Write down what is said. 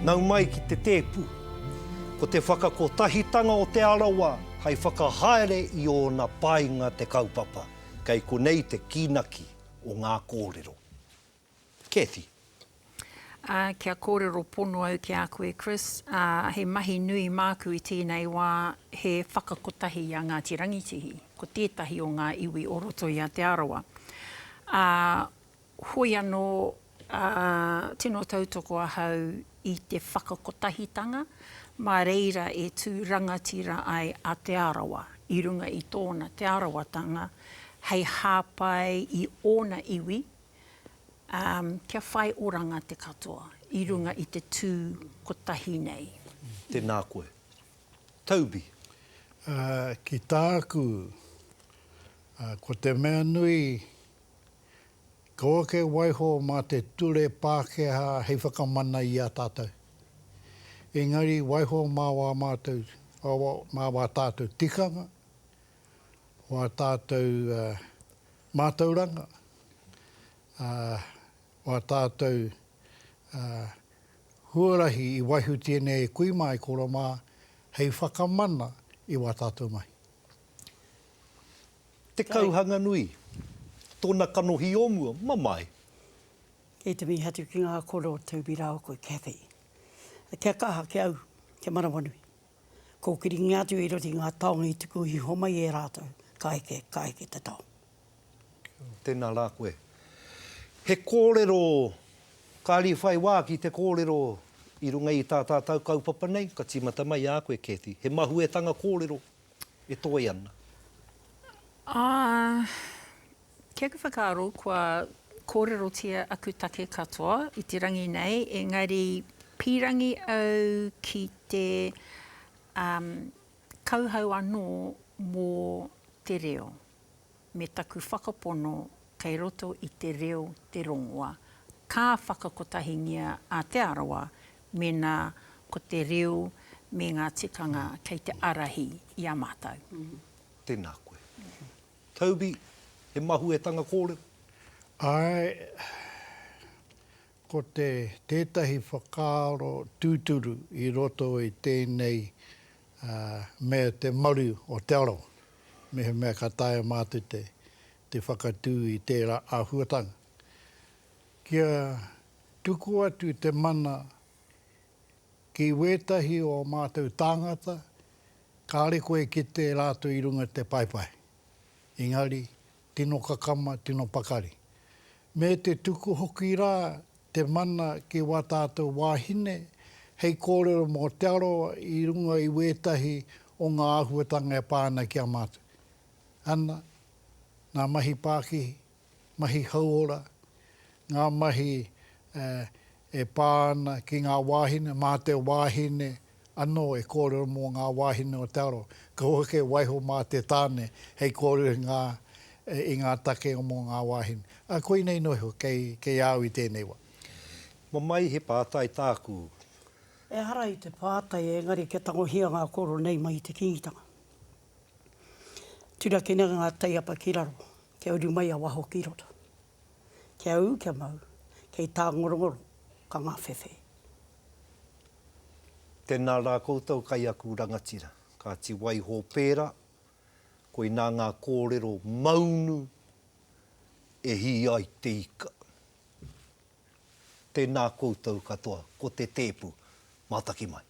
Nau mai ki te Tēpu, ko te whakakotahitanga o Te Arawa, hei whakahaere i ona painga te kaupapa, kei konei te kinaki o ngā kōrero. Cathy. Kia kōrero pono au ki a koe, Chris. He mahi nui māku i tēnei wā he whakakotahi a Ngāti Rangitihi, ko tētahi o ngā iwi o roto i a Te Arawa. Hoi anō tino tautoko ahau i te whakakotahitanga, mā reira e tū rangatira ai a Te Arawa, i runga i tōna Te Arawatanga, hei hāpai i ōna iwi, kia whai oranga te katoa, i runga i te tū kotahi nei. Tēnā koe. Toby. Ki tāku, ko te mea nui, ko ke waiho mā te ture Pākehā hei whakamana i a tātou. Engari waiho mā wā mātou, mā wā tātou tikanga, wā tātou mātauranga, wā tātou huarahi i waihu tēnei kui mai kora mā hei whakamana i wā tātou mai. Te kauhanga nui, tōna kanohi omua, mamae. Kei te mihatu ki ngā koro Toby rāo koe Cathy. Kia kaha ki au, kia marawanui. Ko kiri ngātu i roti ngā taonga i tuku hi homai e rātou, ka eke te tau. Tēnā rā koe. He kōrero, kāri whai wā ki te kōrero i runga i tā tātou kaupapa nei, ka tīmata mai a koe, Cathy. He mahuetanga kōrero e toi ana. Kia ka whakaaro, kua kōrero tia aku take katoa i te rangi nei, engari pirangi au ki te kauhau anō mō te reo, me taku whakapono kei roto i te reo te rongoa. Ka whakakotahingia a Te Arawa, mena ko te reo me ngā tikanga kei te arahi i a mātou. Tēnā koe. Toby, he mahuetanga kōrero? Ai, ko tētahi whakaaro tūturu i roto i tēnei mea te maru o Te Arawa. Me he mea ka tae mātu te whakatū i tērā āhuatanga. Kia tuku atu te mana ki wētahi o mātou tāngata, kāre koe ki te rātou i runga te paipai. Engari, tino kakama, tino pakari. Me te tuku hoki rā, te mana ki wā tātou wāhine, hei kōrero mō Te Arawa i runga i wētahi o ngā āhuatanga e pāna ki a mātou. Ana, ngā mahi Pākihi, mahi hauora, ngā mahi e pāna ki ngā wāhine, mā te wāhine, anō e kōrero mō ngā wāhine o Te Arawa. Ka hoke waiho mā te tāne, hei kōrero i ngā take o mō ngā wāhine. A koe nei noho, kei au i tēnei wā. Mamae, he pātai tāku. E hara i te pātai engari ke tangohia ngā koro nei mai te kingitanga. Tura kena ngā taiapa ki raro, ke uru mai a waho ki roto. Kia au, kia mau, kei tā ngorongoro, ka ngā whewhe. Tēnā rā koutou kai aku rangatira. Ka ti waiho pēra, koe nā ngā kōrero maunu e hi ai te ika. Tēnā koutou katoa, ko te Tēpu, mātaki mai.